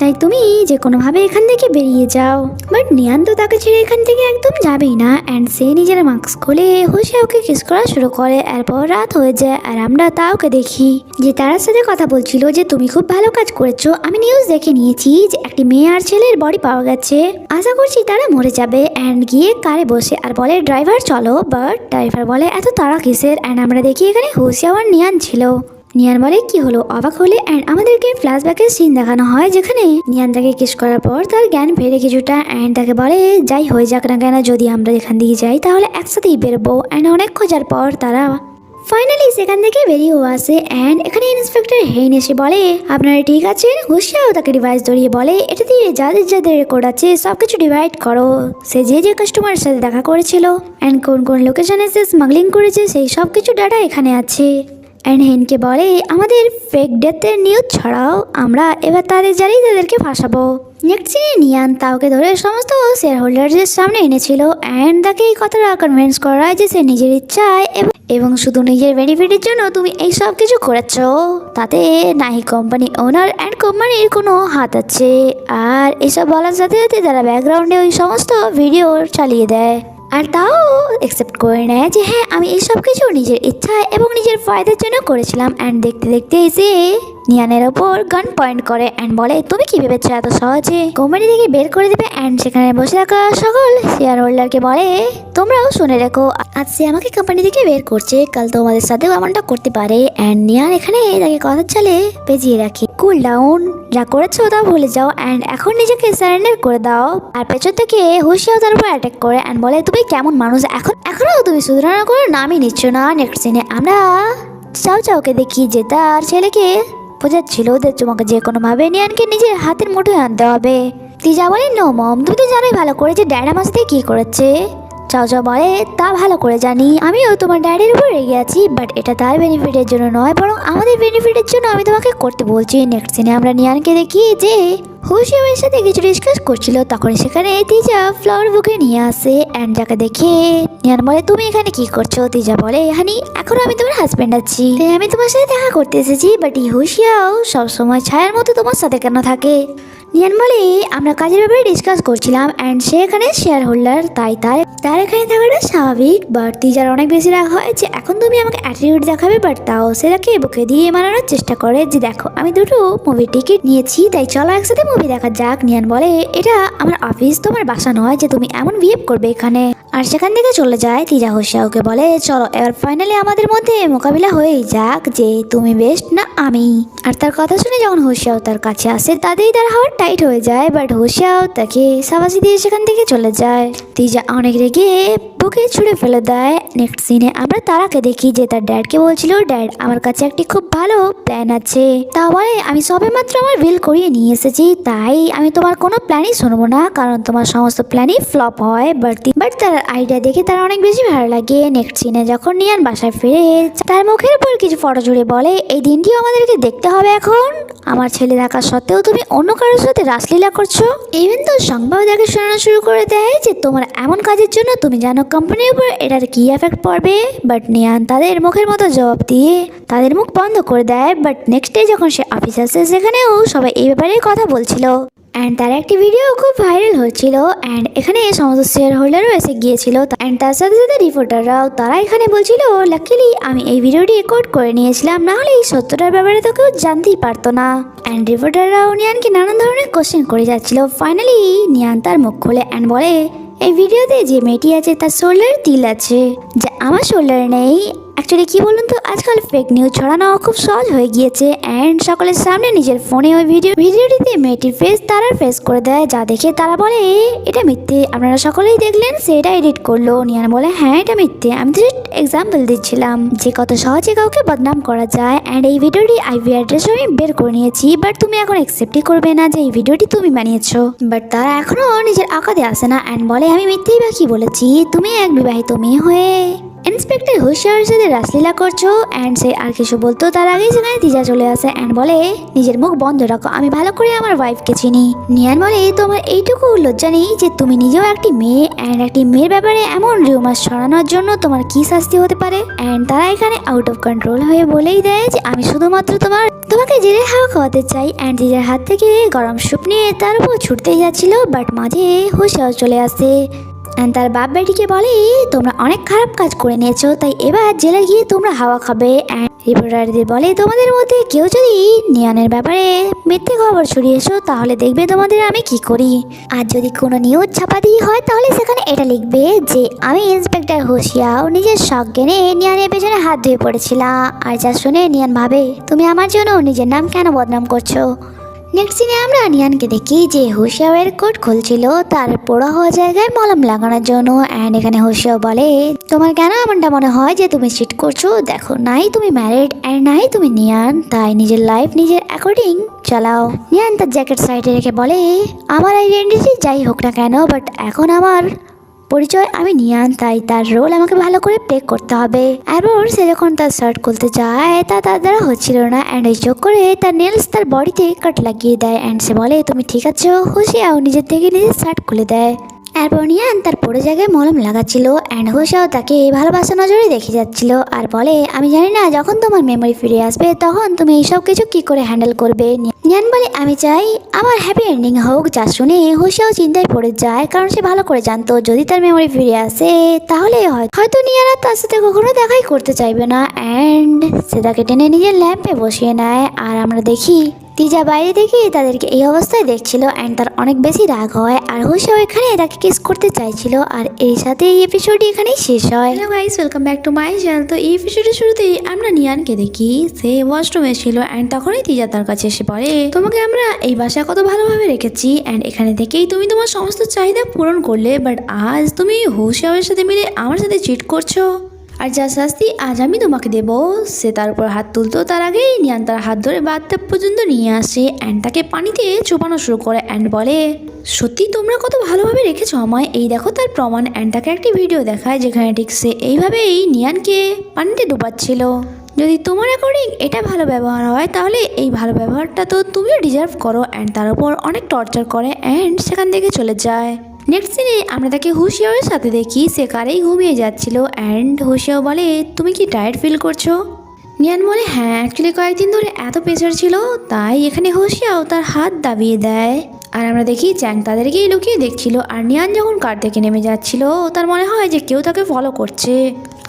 তাই তুমি যে কোনোভাবে এখান থেকে বেরিয়ে যাও। বাট নিয়ান তো তাকে ছেড়ে এখান থেকে একদম যাবেই না। অ্যান্ড সে নিজের মাস্ক খুলে হুশিয়াওকে কিস করা শুরু করে। এরপর রাত হয়ে যায় আর আমরা তাওকে দেখি যে তার সাথে কথা বলছিল যে তুমি খুব ভালো কাজ করেছো, আমি নিউজ দেখে নিয়েছি যে একটি মেয়ে আর ছেলের বডি পাওয়া গেছে, আশা করছি তারা মরে যাবে। অ্যান্ড গিয়ে কারে বসে আর বলে ড্রাইভার চলো। বাট ড্রাইভার বলে এত তাড়া কিসের। অ্যান্ড আমরা দেখি এখানে হুশিয়াও আর নিয়ান ছিল। নিয়ান বলে কি হলো অবাক হলে। অ্যান্ড আমাদেরকে ফ্ল্যাশব্যাকের সিন দেখানো হয় যেখানে নিয়ান তাকে কিস করার পর তার জ্ঞান ফেরে কিছুটা। অ্যান্ড তাকে বলে যাই হয়ে যাক না কেন যদি আমরা এখান দিয়ে যাই তাহলে একসাথেই বেরোবো। অ্যান্ড অনেক খোঁজার পর তারা ফাইনালি সেখান থেকে বেরিয়েও আসে। অ্যান্ড এখানে ইন্সপেক্টর হেইন এসে বলে আপনারা ঠিক আছেন। হুশিয়াও তাকে ডিভাইস ধরিয়ে বলে এটা দিয়ে যাদের যাদের রেকর্ড আছে সবকিছু ডিভাইড করো। সে যে যে কাস্টমারের সাথে দেখা করেছিল অ্যান্ড কোন কোন লোকেশনে সে স্মাগলিং করেছে সেই সব কিছু ডাটা এখানে আছে। অ্যান্ড হেনকে বলে আমাদের ফেক ডেথের নিউজ ছড়াও, আমরা এবার তাদের জানিয়ে তাদেরকে ফাঁসাবো। নেক্সট সিনে নিয়ান তাওকে ধরে সমস্ত শেয়ার হোল্ডারদের সামনে এনেছিল। অ্যান্ড তাকে এই কথাটা কনভিন্স করায় যে সে নিজের ইচ্ছায় এবং শুধু নিজের বেনিফিটের জন্য তুমি এই সব কিছু করেছ, তাতে নাহি কোম্পানি ওনার অ্যান্ড কোম্পানির কোনো হাত আছে। আর এসব বলার সাথে সাথে তারা ব্যাকগ্রাউন্ডে ওই সমস্ত ভিডিও চালিয়ে দেয় আর তাও অ্যাকসেপ্ট করে নেয় যে হ্যাঁ আমি এই সব কিছু নিজের ইচ্ছায় এবং নিজের ফায়দার জন্য করেছিলাম। অ্যান্ড দেখতে দেখতে এসে নিয়ানের ওপর গান পয়েন্ট করে অ্যান্ড বলে তুমি কি ভেবেছো এত সহজে কোম্পানি থেকে বের করে দেবে। অ্যান্ড সেখানে বসে থাকা সকল শেয়ার হোল্ডারকে বলে তোমরাও শুনে রেখো আজ সে আমাকে কোম্পানি থেকে বের করছে, কাল তোমাদের সাথেও এমনটা করতে পারে। অ্যান্ড নিয়ান এখানে তাকে কথা চালে পেঁচিয়ে রাখে কুল ডাউন, যা করেছো তা ভুলে যাও অ্যান্ড এখন নিজেকে সারেন্ডার করে দাও। আর পেছন থেকে হুশিয়াও তার উপর অ্যাটাক করে অ্যান্ড বলে তুমি কেমন মানুষ, এখনো তুমি শুধরানোর কোনো নামই নিচ্ছ না। নেক্সট সিনে আমরা চাওকে দেখি যে তার ছেলেকে বোঝাচ্ছিল যে তোমাকে যে কোনোভাবে নিয়ানকে নিজের হাতের মুঠোয় আনতে হবে। তিজা বলে নো মম, তুমি তো জানোই ভালো করে যে ড্যাড আমার সাথে কি করেছে। চাও বলে তা ভালো করে জানি, আমিও তোমার ড্যাডির উপর রেগে আছি, বাট এটা তার বেনিফিটের জন্য নয় বরং আমাদের বেনিফিটের জন্য আমি তোমাকে করতে বলছি। নেক্সট সিনে আমরা নিয়ানকে দেখি যে হুশিয়াওয়ের সাথে কিছু ডিসকাস করছিল, তখন সেখানে তিজা ফ্লাওয়ার বুকে নিয়ে আসে অ্যান্ড যাকে দেখে নিয়ান বলে তুমি এখানে কি করছো। তিজা বলে হানি এখন আমি তোমার হাজব্যান্ড আছি, তাই আমি তোমার সাথে দেখা করতে এসেছি, বাট হুশিয়াও সবসময় ছায়ার মতো তোমার সাথে কেন থাকে। নিয়ান বলে আমরা কাজের ব্যাপারে ডিসকাস করছিলাম অ্যান্ড সে এখানে শেয়ার হোল্ডার, তাই তার এখানে থাকাটা স্বাভাবিক। বাট তিজার অনেক বেশি রাগ হয় যে এখন তুমি আমাকে অ্যাটিটিউড দেখাবে, বাট তাও সে তাকে বুকে দিয়ে মানানোর চেষ্টা করে যে দেখো আমি দুটো মুভি টিকিট নিয়েছি, তাই চলো একসাথে মুভি দেখা যাক। নিয়ান বলে এটা আমার অফিস, তোমার বাসা নয় যে তুমি এমন বিহেভ করবে এখানে। আর সেখান থেকে চলে যায়। তিজা হোশিয়াওকে বলে চলো এবার ফাইনালি আমাদের মধ্যে মোকাবিলা হয়েই যাক যে তুমি বেস্ট না আমি। আর তার কথা শুনে যখন হোশিয়াও তার কাছে আসে তাতেই তার হাওয়ার টাইট হয়ে যায়, বাট হোশিয়াও তাকে সাবাসি দিয়ে সেখান থেকে চলে যায়। তিজা অনেক রেগে বুকে ছুঁড়ে ফেলে দেয়। নেক্সট সিনে আমরা তারাকে দেখি যে তার ড্যাডকে বলছিল ড্যাড আমার কাছে একটি খুব ভালো প্ল্যান আছে, তা বলে আমি সবে মাত্র আমার বিল করিয়ে নিয়ে এসেছি, তাই আমি তোমার কোনো প্ল্যানই শুনবো না কারণ তোমার সমস্ত প্ল্যানই ফ্লপ হয়। বাট তার আইডিয়া দেখে তার অনেক বেশি ভালো লাগে। নেক্সট সিনে যখন নিয়ান বাসায় ফিরে তার মুখের উপর কিছু ফটো জুড়ে বলে এই দিনটিও আমাদেরকে দেখতে হবে এখন, আমার ছেলে থাকা সত্ত্বেও তুমি অন্য কারোর সাথে রাসলীলা করছো। ইভেন তো সংবাদ তাকে শোনানো শুরু করে দেয় যে তোমার এমন কাজের জন্য তুমি জানো কোম্পানির উপর এটার কি এফেক্ট পড়বে। বাট নিয়ান তাদের মুখের মতো জবাব দিয়ে তাদের মুখ বন্ধ করে দেয়। বাট নেক্সট ডে যখন সে অফিস আসে সেখানেও সবাই এই ব্যাপারে কথা বলছিল অ্যান্ড তার একটি ভিডিও খুব ভাইরাল হচ্ছিল অ্যান্ড এখানে সমস্ত শেয়ার হোল্ডারও এসে গিয়েছিল অ্যান্ড তার সাথে সাথে রিপোর্টাররাও, তারা এখানে বলছিল লাকিলি আমি এই ভিডিওটি রেকর্ড করে নিয়েছিলাম, নাহলে এই সত্যটার ব্যাপারে তো কেউ জানতেই পারতো না। অ্যান্ড রিপোর্টাররাও নিয়ানকে নানান ধরনের কোশ্চেন করে যাচ্ছিল। ফাইনালি নিয়ান তার মুখ খোলে অ্যান্ড বলে এই ভিডিওতে যে মেয়েটি আছে তার শোল্ডারে তিল আছে, যা আমার শোল্ডারে নেই। অ্যাকচুয়ালি কি বলুন তো আজকাল ফেক নিউজ ছড়ানো খুব সহজ হয়ে গিয়েছে অ্যান্ড সকলের সামনে নিজের ফোনে ওই ভিডিওটিতে মেয়েটির ফেস তারার ফেস করে দেয়, যা দেখে তারা বলে এটা মিথ্যে, আপনারা সকলেই দেখলেন সেটা এডিট করলো। নিয়ান বলে হ্যাঁ এটা মিথ্যে, আমি তো এক্সাম্পল দিচ্ছিলাম যে কত সহজে কাউকে বদনাম করা যায় অ্যান্ড এই ভিডিওটি আইপি অ্যাড্রেস আমি বের করে নিয়েছি, বাট তুমি এখন অ্যাকসেপ্টই করবে না যে এই ভিডিওটি তুমি বানিয়েছো। বাট তারা এখনো নিজের আকাদে আসে না অ্যান্ড বলে আমি মিথ্যেই বা কি বলেছি, তুমি এক বিবাহিত মেয়ে হয়ে ইন্সপেক্টর হোশিয়ারের সাথে রাসলীলা করছো। অ্যান্ড সে আর কিছু বলতো তার আগেই সেখানে তিজা চলে আসে অ্যান্ড বলে নিজের মুখ বন্ধ রাখো, আমি ভালো করে আমার ওয়াইফকে চিনি। নিয়ান বলে তোমার এইটুকু লজ্জা নেই যে তুমি নিজেও একটি মেয়ে অ্যান্ড একটি মেয়ের ব্যাপারে এমন রিউমার্স ছড়ানোর জন্য তোমার কি শাস্তি হতে পারে। অ্যান্ড তারা এখানে আউট অফ কন্ট্রোল হয়ে বলেই দেয় যে আমি শুধুমাত্র তোমাকে জেলের হাওয়া খাওয়াতে চাই। অ্যান্ড তিজার হাত থেকে গরম স্যুপ নিয়ে তার উপর ছুটতেই যাচ্ছিল, বাট মাঝে হোশিয়ার চলে আসে অ্যান্ড তার বাপ বেটিকে বলে তোমরা অনেক খারাপ কাজ করে নিয়েছো, তাই এবার জেলে গিয়ে তোমরা হাওয়া খাবে। অ্যান্ড রিপোর্টারদের বলে তোমাদের মধ্যে কেউ যদি নিয়ানের ব্যাপারে মিথ্যে খবর ছড়িয়েছো তাহলে দেখবে তোমাদের আমি কি করি। আর যদি কোনো নিউজ ছাপা দিয়ে হয় তাহলে সেখানে এটা লিখবে যে আমি ইন্সপেক্টর হোশিয়াও নিজের শখ জ্ঞানে নিয়ানের পেছনে হাত ধুয়ে পড়েছিলাম। আর যা শুনে নিয়ান ভাবে তুমি আমার জন্য নিজের নাম কেন বদনাম করছো। নেক্সট সিনে আমরা নিয়ানকে দেখি যে হোশিয়াওয়ের কোট খুলছিল তার পোড়া হওয়া জায়গায় মলম লাগানোর জন্য অ্যান্ড এখানে হোশিয়াও বলে তোমার কেন এমনটা মনে হয় যে তুমি চিট করছো, দেখো নাই তুমি ম্যারিড অ্যান্ড নাই তুমি নিয়ান, তাই নিজের লাইফ নিজের অ্যাকর্ডিং চালাও। নিয়ান তার জ্যাকেট সাইডে রেখে বলে আমার আইডেন্টিটি যাই হোক না কেন, বাট এখন আমার পরিচয় আমি নিয়ান, তাই তার রোল আমাকে ভালো করে প্লে করতে হবে। এরপর সে যখন তার শার্ট খুলতে যায় তা তার দ্বারা হচ্ছিল না অ্যান্ড এই চোখ করে তার নেলস তার বডিতে কাট লাগিয়ে দেয় অ্যান্ড সে বলে তুমি ঠিক আছো। হোশিয়াও নিজের থেকে নিজের শার্ট খুলে দেয়। এরপর নিয়ান তার পুরো জায়গায় মলম লাগাচ্ছিল অ্যান্ড হোশিয়াও তাকে ভালোবাসা নজরে দেখে যাচ্ছিল আর বলে আমি জানি না যখন তোমার মেমোরি ফিরে আসবে তখন তুমি এইসব কিছু কি করে হ্যান্ডেল করবে। নিয়ান বলে আমি চাই আমার হ্যাপি এন্ডিং হোক, যা শুনে হোশিয়াও চিন্তায় পড়ে যায় কারণ সে ভালো করে জানতো যদি তার মেমোরি ফিরে আসে তাহলে হয়তো নিয়ান আর তার সাথে কখনো দেখাই করতে চাইবে না অ্যান্ড সে তাকে টেনে নিজের ল্যাম্পে বসিয়ে নেয়। আর আমরা দেখি তিজা বাইরে থেকে তাদেরকে এই অবস্থায় দেখছিল অ্যান্ড তার অনেক বেশি রাগ হয় আর হোশিয়াও এখানে তাকে কিস করতে চাইছিল। আর এর সাথে এই এপিসোডটি এখানেই শেষ হয়। Hello guys, welcome back to my channel. তো এই এপিসোডের শুরুতেই আমরা নিয়ানকে দেখি সে ওয়াশরুমে ছিল অ্যান্ড তখনই তিজা তার কাছে এসে পড়ে তোমাকে আমরা এই বাসায় কত ভালোভাবে রেখেছি অ্যান্ড এখানে থেকেই তুমি তোমার সমস্ত চাহিদা পূরণ করলে, বাট আজ তুমি হোশিয়াওয়ের সাথে মিলে আমার সাথে চিট করছো আর যা শাস্তি আজ আমি তোমাকে দেবো। সে তার উপর হাত তুলতো তার আগেই নিয়ান তার হাত ধরে বাথটাব পর্যন্ত নিয়ে আসে অ্যান্ড তাকে পানিতে চোপানো শুরু করে অ্যান্ড বলে সত্যি তোমরা কত ভালোভাবে রেখেছো আমায়, এই দেখো তার প্রমাণ। অ্যান্ড তাকে একটি ভিডিও দেখায় যেখানে ঠিক সে এইভাবেই নিয়ানকে পানিতে ডুবাচ্ছিল। যদি তোমার অ্যাকর্ডিং এটা ভালো ব্যবহার হয় তাহলে এই ভালো ব্যবহারটা তো তুমিও ডিজার্ভ করো। অ্যান্ড তার উপর অনেক টর্চার করে অ্যান্ড সেখান থেকে চলে যায়। নেক্সট সিনে আমরা তাকে হোশিয়াওয়ের সাথে দেখি সে কারেই ঘুমিয়ে যাচ্ছিল অ্যান্ড হোশিয়াও বলে তুমি কি টায়ার্ড ফিল করছো। নিয়ান বলে হ্যাঁ অ্যাকচুয়ালি কয়েকদিন ধরে এত প্রেশার ছিল তাই এখানে হোশিয়াও তার হাত দাবিয়ে দেয় আর আমরা দেখি চ্যাং তাদেরকেই লুকিয়ে দেখছিল। আর নিয়ান যখন কার থেকে নেমে যাচ্ছিল তার মনে হয় যে কেউ তাকে ফলো করছে।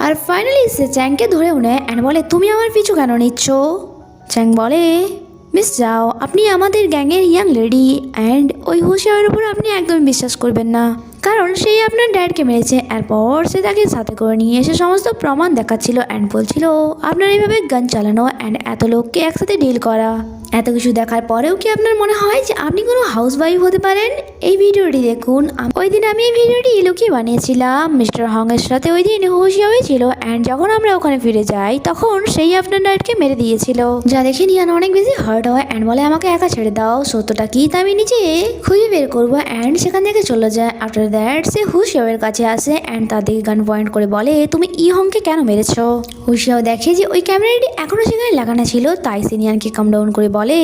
আর ফাইনালি সে চ্যাংকে ধরেও নেয় অ্যান্ড বলে, তুমি আমার পিছু কেন নিচ্ছ? চ্যাং বলে, মিস যাও, আপনি আমাদের গ্যাংয়ের ইয়াং লেডি অ্যান্ড ওই হুশিয়ারের উপর আপনি একদমই বিশ্বাস করবেন না, কারণ সেই আপনার ড্যাডকে মেরেছে। এরপর সে তাকে সাথে করে নিয়ে এসে সমস্ত প্রমাণ দেখাচ্ছিল অ্যান্ড বলছিল আপনার এইভাবে গান চালানো অ্যান্ড এত লোককে একসাথে ডিল করা। এত কিছু দেখার পরেও কি আপনার মনে হয় যে আপনি কোনো হাউস ওয়াইফ হতে পারেন? এই ভিডিওটি দেখুন। ওই দিন আমি এই ভিডিওটি লুকিয়ে বানিয়েছিলাম। মিস্টার হংয়ের সাথে ওই দিন হুশিয়া হয়েছিল অ্যান্ড যখন আমরা ওখানে ফিরে যাই তখন সেই আপনার ড্যাডকে মেরে দিয়েছিল, যা দেখে নিয়ান অনেক বেশি হার্ট হয় অ্যান্ড বলে আমাকে একা ছেড়ে দাও, সত্যটা কি তা আমি নিজে খুঁজে বের করবো। অ্যান্ড সেখান থেকে চলে যায়। আফটার দ্যাট সে হুশিয়াওয়ের কাছে আসে অ্যান্ড তাদের গান পয়েন্ট করে বলে, তুমি ই হংকে কেন মেরেছো? হুশিয়াও দেখে যে ওই ক্যামেরাটি এখনো সেখানে লাগানো ছিল, তাই সে নিয়ানকে কাম ডাউন করে বলে,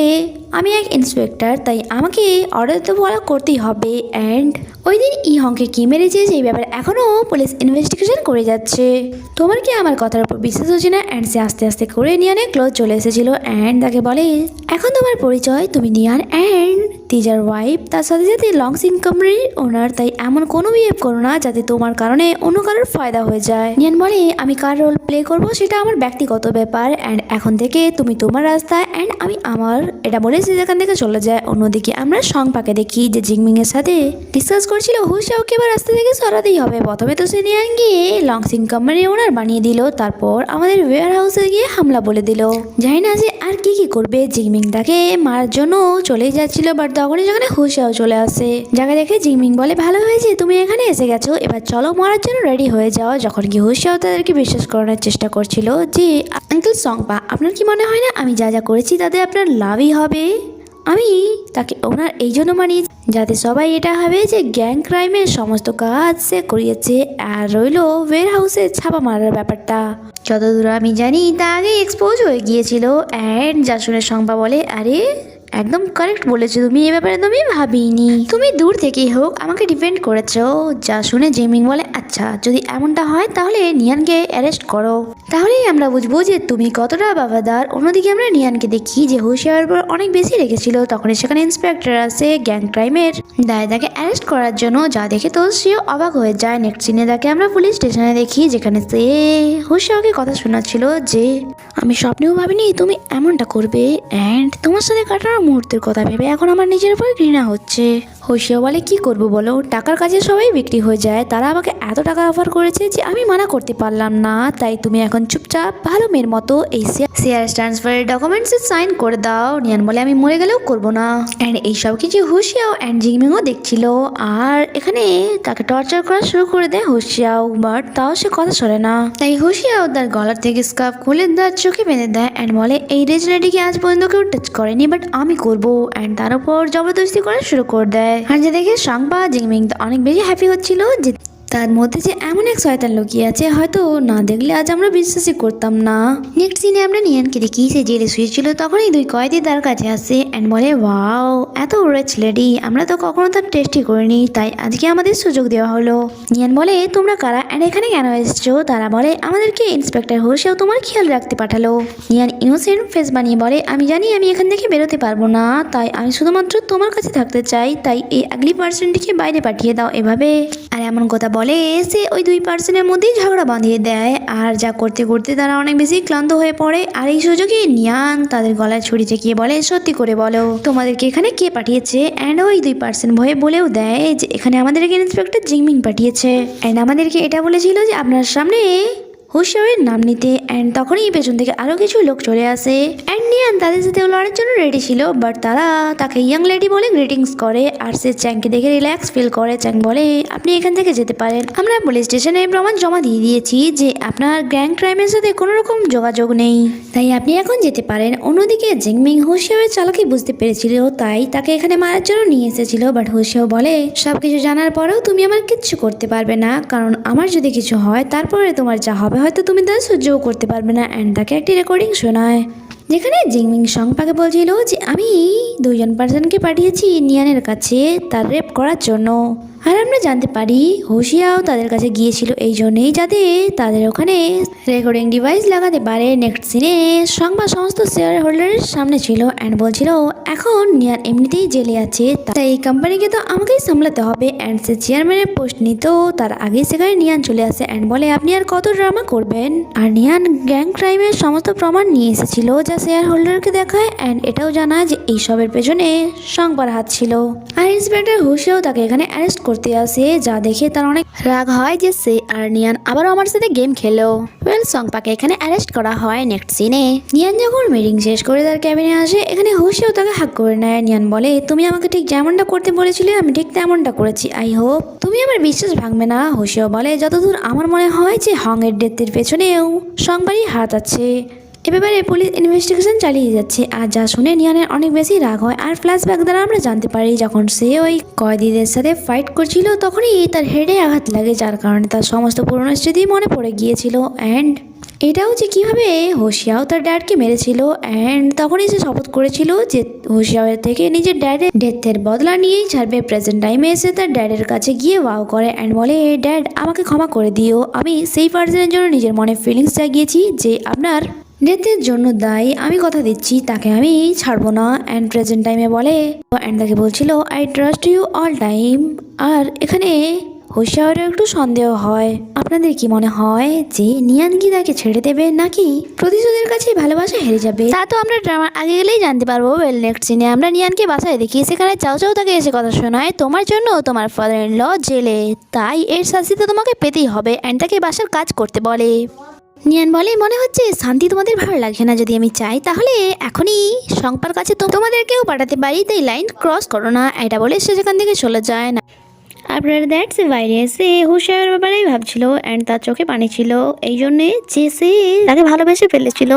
আমি এক ইন্সপেক্টর, তাই আমাকে অর্ডার তো ফলো করতেই হবে। অ্যান্ড ওই দিন ই হংকে কি মেরেছে সেই ব্যাপারে এখনও পুলিশ ইনভেস্টিগেশন করে যাচ্ছে। তোমার কি আমার কথার উপর বিশ্বাস হচ্ছে না? অ্যান্ড সে আস্তে আস্তে করে নিয়ানের ক্লোজ চলে এসেছিল অ্যান্ড তাকে বলে, এখন তোমার পরিচয়, তুমি নিয়ান অ্যান্ড তিজার ওয়াইফ, তার সাথে সাথে লংসিং কোম্পানির ওনার, তাই এমন কোনো বিহেভ করো না যাতে তোমার কারণে অন্য কারোর ফায়দা হয়ে যায়। নিয়ান বলে, আমি কার রোল প্লে করবো সেটা আমার ব্যক্তিগত ব্যাপার অ্যান্ড এখন থেকে তুমি তোমার রাস্তায় অ্যান্ড আমি আমার। এটা বলে সে যেখান থেকে চলে যায়। অন্যদিকে আমরা সংপাকে দেখি যে জিংমিং এর সাথে ডিসকাস করছিল হুশিয়াওকে এবার রাস্তা থেকে সরাতেই হবে। প্রথমে তো সে নিয়ান গিয়ে লংসিং কোম্পানির ওনার বানিয়ে দিল, তারপর আমাদের ওয়্যার হাউসে গিয়ে হামলা বলে দিল। জানি না যে আর কি কি করবে। জিংমিং তাকে মারার জন্য চলেই যাচ্ছিল, বাট তখনই যেখানে হুশিয়াও চলে আসে, যাকে দেখে জিংমিং বলে, ভালো হয়েছে তুমি এখানে এসে গেছো, এবার চলো মারার জন্য রেডি হয়ে যাও। যখন কি হুশিয়াও তাদেরকে বিশ্বাস করানোর চেষ্টা করছিল যে আঙ্কেল সংপা, আপনার কি মনে হয় না আমি যা যা করেছি তাতে আপনার লাভই হবে? আমি তাকে ওনার এই জন্য মানি যাতে সবাই এটা ভাবে যে গ্যাং ক্রাইমের সমস্ত কাজ সে করিয়েছে। আর রইল ওয়্যার হাউসে ছাপা মারার ব্যাপারটা, যতদূর আমি জানি তা আগে এক্সপোজ হয়ে গিয়েছিল। অ্যান্ড যা শুনে সংপা বলে, আরে একদম কারেক্ট বলেছো তুমি, এ ব্যাপারে তুমি ভাবিনি, তুমি দূর থেকেই হোক আমাকে ডিফেন্ড করেছো। যা শুনে জিমিং বলে, আচ্ছা যদি এমনটা হয় তাহলে নিয়ানকে অ্যারেস্ট করো, তাহলেই আমরা বুঝবো যে তুমি কতটা বাবাদার। অন্যদিকে আমরা নিয়ানকে দেখি যে হুশিয়ারের উপর অনেক বেশি রেখেছিল। তখনই সেখানে ইন্সপেক্টর আসে গ্যাং ক্রাইমের দায় তাকে অ্যারেস্ট করার জন্য, যা দেখে তো সেও অবাক হয়ে যায়। নেক্সট সিনে তাকে আমরা পুলিশ স্টেশনে দেখি, যেখানে সে হুশিয়ারকে কথা শোনাচ্ছিল যে আমি স্বপ্নেও ভাবিনি তুমি এমনটা করবে অ্যান্ড তোমার সাথে কাটানো মুহূর্তের কথা ভেবে এখন আমার নিজের উপর ঘৃণা হচ্ছে। হুশিয়া বলে, কি করব বলো, টাকার কাছে সবাই বিক্রি হয়ে যায়, তারা আমাকে এত টাকা অফার করেছে যে আমি মানা করতে পারলাম না, তাই তুমি এখন চুপচাপ ভালো মেয়ের মতো এই শেয়ার ট্রান্সফারের ডকুমেন্টসে সাইন করে দাও। নিয়ান বলে, আমি মরে গেলেও করবো না। অ্যান্ড এইসব কিছু হুশিয়াও অ্যান্ড জিংমিংও দেখছিল আর এখানে তাকে টর্চার করা শুরু করে দেয় হুশিয়াও, বাট তাও সে কথা শোনে না। তাই হুশিয়াও তার গলার থেকে স্কার্ফ খুলে তার চোখে বেঁধে দেয় অ্যান্ড বলে, এই রেজ লেডিকে আজ পর্যন্ত কেউ টাচ করেনি বাট আমি করবো। অ্যান্ড তার উপর জবরদস্তি করা শুরু করে দেয়। আর যে দেখে সংপা জিংমিং অনেক বেশি হ্যাপি হচ্ছিল যে তার মধ্যে যে এমন এক শয়তান লুকিয়ে আছে, হয়তো না দেখলে আজ আমরা বিশ্বাসই করতাম না। নেক্সট সিনে আমরা নিয়ানকে দেখি সে জেলে শুয়েছিল, তখন এই দুই কয়েদি তার কাছে আসে অ্যান্ড বলে, ওয়াও এত রিচ লেডি, আমরা তো কখনো তার টেস্টই করিনি, তাই আজকে আমাদের সুযোগ দেওয়া হলো। নিয়ান বলে, তোমরা কারা অ্যান্ড এখানে কেন এসেছো? তারা বলে, আমাদেরকে ইন্সপেক্টর হুশিয়াও তোমার খেয়াল রাখতে পাঠালো। নিয়ান ইনোসেন্ট ফেস বানিয়ে বলে, আমি জানি আমি এখান থেকে বেরোতে পারবো না, তাই আমি শুধুমাত্র তোমার কাছে থাকতে চাই, তাই এই আগলি পার্সনটিকে বাইরে পাঠিয়ে দাও এভাবে। আর এমন কথা বলে সে ওই দুই পার্সনের মধ্যেই ঝগড়া বাঁধিয়ে দেয়। আর যা করতে করতে তারা অনেক বেশি ক্লান্ত হয়ে পড়ে। আর এই সুযোগে নিয়ান তাদের গলায় ছুরি চেকিয়ে বলে, সত্যি করে বলো তোমাদেরকে এখানে কে পাঠিয়েছে? অ্যান্ড ওই দুই পার্সন ভয়ে বলেও দেয় যে এখানে আমাদেরকে ইন্সপেক্টর জিংমিং পাঠিয়েছে অ্যান্ড আমাদেরকে এটা বলেছিল যে আপনার সামনে হুশিয়ারের নাম নিতে। অ্যান্ড তখনই পেছন থেকে আরও কিছু লোক চলে আসে অ্যান্ড নিয়ান তাদের সাথে লড়ার জন্য রেডি ছিল, বাট তারা তাকে ইয়াং লেডি বলে গ্রিটিংস করে। আর সে চ্যাংকে দেখে রিল্যাক্স ফিল করে। চ্যাং বলে, আপনি এখান থেকে যেতে পারেন, আমরা পুলিশ স্টেশনে প্রমাণ জমা দিয়ে দিয়েছি যে আপনার গ্যাং ক্রাইমের সাথে কোনো রকম যোগাযোগ নেই, তাই আপনি এখন যেতে পারেন। অন্যদিকে জিংমিং হুশিয়ারের চালাকি বুঝতে পেরেছিল, তাই তাকে এখানে মারার জন্য নিয়ে এসেছিল। বাট হুশিয়াও বলে, সবকিছু জানার পরেও তুমি আমার কিচ্ছু করতে পারবে না, কারণ আমার যদি কিছু হয় তারপরে তোমার যা হবে হয়তো তুমি তা সহ্যও করতে পারবে না। অ্যান্ড তাকে একটি রেকর্ডিং শোনায় যেখানে জিংমিং সংপাকে বলছিল যে আমি দুইজন পার্সনকে পাঠিয়েছি নিয়ানের কাছে তার রেপ করার জন্য। আর আমরা জানতে পারি হোশিয়াও তাদের কাছে গিয়েছিল এই জন্যেই, যাতে তাদের ওখানে রেকর্ডিং ডিভাইস লাগাতে পারে। নেক্সট সিনে সংবাদ সমস্ত শেয়ার হোল্ডারের সামনে ছিল অ্যান্ড বলছিল এখন নিয়ান এমনিতেই জেলে আছে, তাই এই কোম্পানিকে তো আমাকেই সামলাতে হবে। অ্যান্ড সে চেয়ারম্যানের পোস্ট নিত, তার আগেই সেখানে নিয়ান চলে আসে অ্যান্ড বলে আপনি আর কত ড্রামা করবেন। আর নিয়ান গ্যাং ক্রাইমের সমস্ত প্রমাণ নিয়ে এসেছিল যা শেয়ার হোল্ডারকে দেখায় অ্যান্ড এটাও জানায় যে এইসবের পেছনে সংবার হাত ছিল। আর ইন্সপেক্টর হুসেও তাকে এখানে অ্যারেস্ট করতে আসে, যা দেখে তার অনেক রাগ হয় যে সে আর নিয়ান আবারও আমার সাথে গেম খেলো। সংপাকে এখানে অ্যারেস্ট করা হয়। নেক্সট সিনে নিয়ান যখন মিটিং শেষ করে তার ক্যাবিনে আসে, এখানে হুসেও তাকে হাক করে নেয়। নিয়ান বলে তুমি আমাকে ঠিক যেমনটা করতে বলেছিলে আমি ঠিক তেমনটা করেছি, আই হোপ তুমি আমার বিশ্বাস ভাঙবে না। হুসেও বলে যতদূর আমার মনে হয় যে হং এর ডেথের পেছনেও সংবারই হাত আছে। এ ব্যাপারে পুলিশ ইনভেস্টিগেশন চালিয়ে যাচ্ছে। আর যা শুনে নিয়ানের অনেক বেশি রাগ হয়। আর ফ্ল্যাশব্যাক দ্বারা আমরা জানতে পারি যখন সে ওই কয়েদিদের সাথে ফাইট করছিল তখনই তার হেডে আঘাত লাগে, যার কারণে তার সমস্ত পুরনো স্মৃতি মনে পড়ে গিয়েছিল। অ্যান্ড এটাও যে কিভাবে হোশিয়াও তার ড্যাডকে মেরেছিল। অ্যান্ড তখনই সে শপথ করেছিল যে হোশিয়াওয়ের থেকে নিজের ড্যাডের ডেথের বদলা নিয়েই ছাড়বে। প্রেজেন্ট টাইমে এসে তার ড্যাডের কাছে গিয়ে ওয়াও করে অ্যান্ড বলে ড্যাড আমাকে ক্ষমা করে দিও, আমি সেই পার্সনের জন্য নিজের মনে ফিলিংস জাগিয়েছি যে আপনার ডেথের জন্য দায়ী, আমি কথা দিচ্ছি তাকে আমি ছাড়বো না। অ্যান্ড প্রেজেন্ট টাইমে বলে অ্যান্ড তাকে বলছিল I trust you all time. আর এখানে হোশিয়ারের একটু সন্দেহ হয়। আপনাদের কি মনে হয় যে নিয়ান কি তাকে ছেড়ে দেবে নাকি প্রতিশোধের কাছে ভালোবাসা হেরে যাবে? তা তো আমরা ড্রামার আগে গেলেই জানতে পারবো। ওয়েল নেক্সট সিনে আমরা নিয়ানকে বাসায় দেখি, সেখানে চাও চাও তাকে এসে কথা শোনায় তোমার জন্য তোমার ফাদার ইন ল জেলে, তাই এর শাস্তি তো তোমাকে পেতেই হবে। অ্যান্ড তাকে বাসার কাজ করতে বলে। নিয়ান বলে মনে হচ্ছে শান্তি তোমাদের ভালো লাগছে না, যদি আমি চাই তাহলে এখনই সংপার কাছে তোমাদেরকেও পাঠাতে পারি, তাই লাইন ক্রস করো না। এটা বলে সে সেখান থেকে চলে যায় না। আফটার দ্যাট সে বাইরে এসে হুশিয়ারের ব্যাপারেই ভাবছিল অ্যান্ড তার চোখে পানি ছিল এই জন্যে যে সে তাকে ভালোবেসে ফেলেছিল।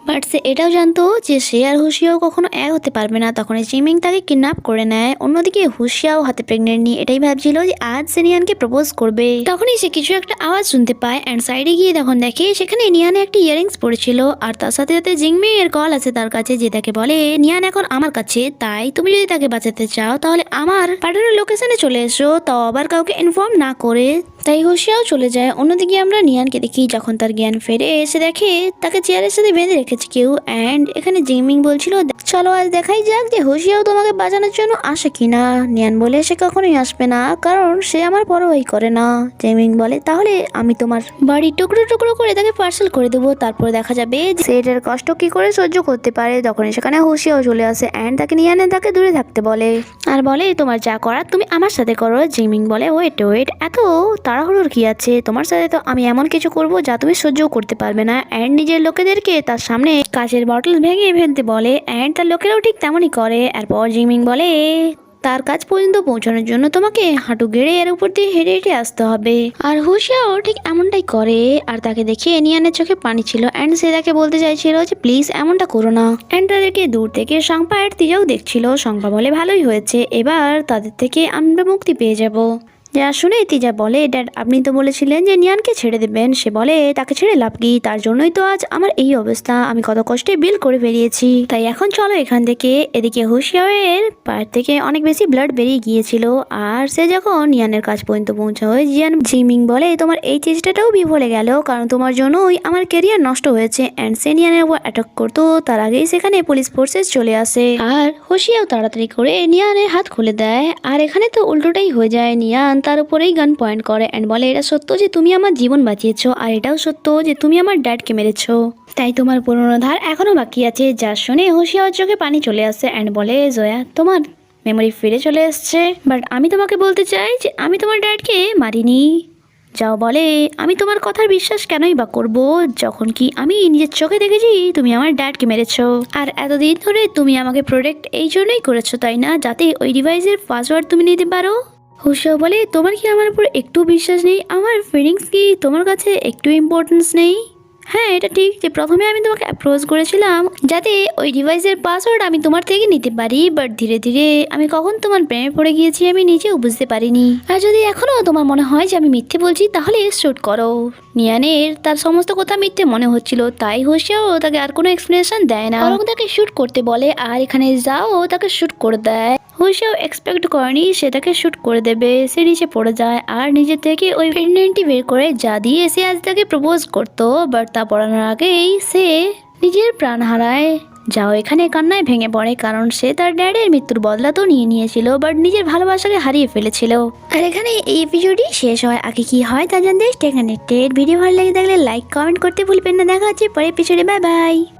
বাট সে এটাও জানতো যে সে আর হুশিয়াও কখনো এক হতে পারবে না। তখন জিমিং তাকে কিডন্যাপ করে নেয়। অন্যদিকে হুশিয়াও হাতে প্রেগনেন্ট নিয়ে এটাই ভাবছিল যে আজ সে নিয়ানকে প্রপোজ করবে। তখনই সে কিছু একটা আওয়াজ শুনতে পায় অ্যান্ড সাইডে গিয়ে তখন দেখে সেখানে নিয়ানে একটা ইয়ারিংস পড়েছিল। আর তার সাথে সাথে জিংমিং এর কল আছে তার কাছে, যে তাকে বলে নিয়ান এখন আমার কাছে, তাই তুমি যদি তাকে বাঁচাতে চাও তাহলে আমার পাঠানোর লোকেশনে চলে এসো, তাও আবার কাউকে ইনফর্ম না করে। তাই হুশিয়াও চলে যায়। অন্যদিকে আমরা নিয়ানকে দেখি যখন তার জ্ঞান ফেরে এসে দেখে তাকে চেয়ারের সাথে বেঁধে রেখেছে কেউ। অ্যান্ড এখানে জিমিং বলছিল চলো আজ দেখাই যাক যে হুশিয়াও তোমাকে বাঁচানোর জন্য আসে কিনা। নিয়ান বলে সে কখনোই আসবে না, কারণ সে আমার পরোয়াই করে না। জিমিং বলে তাহলে আমি তোমার বাড়ি টুকরো টুকরো করে তাকে পার্সেল করে দেবো, তারপর দেখা যাবে সে এটার কষ্ট কি করে সহ্য করতে পারে। তখন সেখানে হুশিয়াও চলে আসে অ্যান্ড তাকে নিয়ানে তাকে দূরে থাকতে বলে আর বলে তোমার যা করার তুমি আমার সাথে করো। জিমিং বলে ওয়েট এত তাড়াহুড়োর কি আছে, তোমার সাথে তো আমি এমন কিছু করব যা তুমি সহ্য করতে পারবে না। অ্যান্ড নিজের লোকেদেরকে তার সামনে কাচের বটল ভেঙে ফেলতে বলে অ্যান্ড তার লোকেরাও ঠিক তেমনই করে। এরপর জিমিং বলে তার কাজ পর্যন্ত পৌঁছানোর জন্য তোমাকে হাঁটু গেড়ে এর উপর দিয়ে হেঁটে হেঁটে আসতে হবে। আর হুশিয়াও ঠিক এমনটাই করে। আর তাকে দেখে নিয়ানের চোখে পানি ছিল অ্যান্ড সে তাকে বলতে চাইছিল যে প্লিজ এমনটা করো না। অ্যান্ড তাদেরকে দূর থেকে শংপা আর তিজাও দেখছিল। শংপা বলে ভালোই হয়েছে, এবার তাদের থেকে আমরা মুক্তি পেয়ে যাব। যা শুনে তিজা বলে ড্যাড আপনি তো বলেছিলেন যে নিয়ানকে ছেড়ে দেবেন। সে বলে তাকে ছেড়ে লাভ কি, তার জন্যই তো আজ আমার এই অবস্থা, আমি কত কষ্টে বিল করে বেরিয়েছি, তাই এখন চলো এখান থেকে। এদিকে হুশিয়ারের পায়ের থেকে অনেক বেশি ব্লাড বেরিয়ে গিয়েছিল। আর সে যখন নিয়ানের কাছ পর্যন্ত পৌঁছায় জিমিং বলে তোমার এই চেষ্টাটাও বিফলে গেল, কারণ তোমার জন্যই আমার ক্যারিয়ার নষ্ট হয়েছে। অ্যান্ড সে নিয়ানের উপর অ্যাটাক করতো, তার আগেই সেখানে পুলিশ ফোর্সেস চলে আসে আর হুশিয়াও তাড়াতাড়ি করে নিয়ানের হাত খুলে দেয়। আর এখানে তো উল্টোটাই হয়ে যায়, নিয়ান তার উপরেই গান পয়েন্ট করে অ্যান্ড বলে এটা সত্য যে তুমি আমার জীবন বাঁচিয়েছো, আর এটাও সত্য যে তুমি আমার ড্যাডকে মেরেছো, তাই তোমার পুরনো ধার এখনো বাকি আছে। যা শুনে হুশিয়ার চোখে পানি চলে আসে অ্যান্ড বলে জয়া তোমার মেমোরি ফিরে চলে এসছে, বাট আমি তোমাকে বলতে চাই যে আমি তোমার ড্যাডকে মারিনি। যাও বলে আমি তোমার কথার বিশ্বাস কেনই বা করব, যখন কি আমি নিজের চোখে দেখেছি তুমি আমার ড্যাডকে মেরেছো। আর এতদিন ধরে তুমি আমাকে প্রোটেক্ট এই জন্যই করেছো তাই না, যাতে ওই ডিভাইসের পাসওয়ার্ড তুমি নিতে পারো। হুশিয়াও বলে তোমার কি আমার উপর একটু বিশ্বাস নেই, আমার ফিলিংস কি তোমার কাছে একটু ইম্পর্টেন্স নেই? হ্যাঁ এটা ঠিক যে প্রথমে আমি তোমাকে অ্যাপ্রোচ করেছিলাম যাতে ওই ডিভাইসের পাসওয়ার্ড আমি তোমার থেকে নিতে পারি, বাট ধীরে ধীরে আমি কখন তোমার প্রেমে পড়ে গিয়েছি আমি নিজেও বুঝতে পারিনি। আর যদি এখনো তোমার মনে হয় যে আমি মিথ্যে বলছি তাহলে শুট করো। নিয়ানের তার সমস্ত কথা মিথ্যে মনে হচ্ছিল, তাই হুশিয়াও তাকে আর কোনো এক্সপ্লেনেশন দেয় না, বরং তাকে শুট করতে বলে। আর এখানে যাও তাকে শুট করে দেয়। হুইসেও এক্সপেক্ট করেনি সে তাকে শ্যুট করে দেবে। সে নিচে পড়ে যায় আর নিজে থেকে ওই প্রেগনেন্টটি বের করে যা দিয়ে সে আজ তাকে প্রপোজ করতো, বাট তা পড়ানোর আগেই সে নিজের প্রাণ হারায়। যাও এখানে কান্নায় ভেঙে পড়ে, কারণ সে তার ড্যাডের মৃত্যুর বদলা তো নিয়ে নিয়েছিল, বাট নিজের ভালোবাসাকে হারিয়ে ফেলেছিল। আর এখানে এই এপিসোডই শেষ হয়। আগে কি হয় তা জানতে স্টে কানেক্টেড। ভিডিও ভালো লেগে থাকলে লাইক কমেন্ট করতে ভুলবেন না। দেখা হচ্ছে পরের এপিসোডে। Bye bye.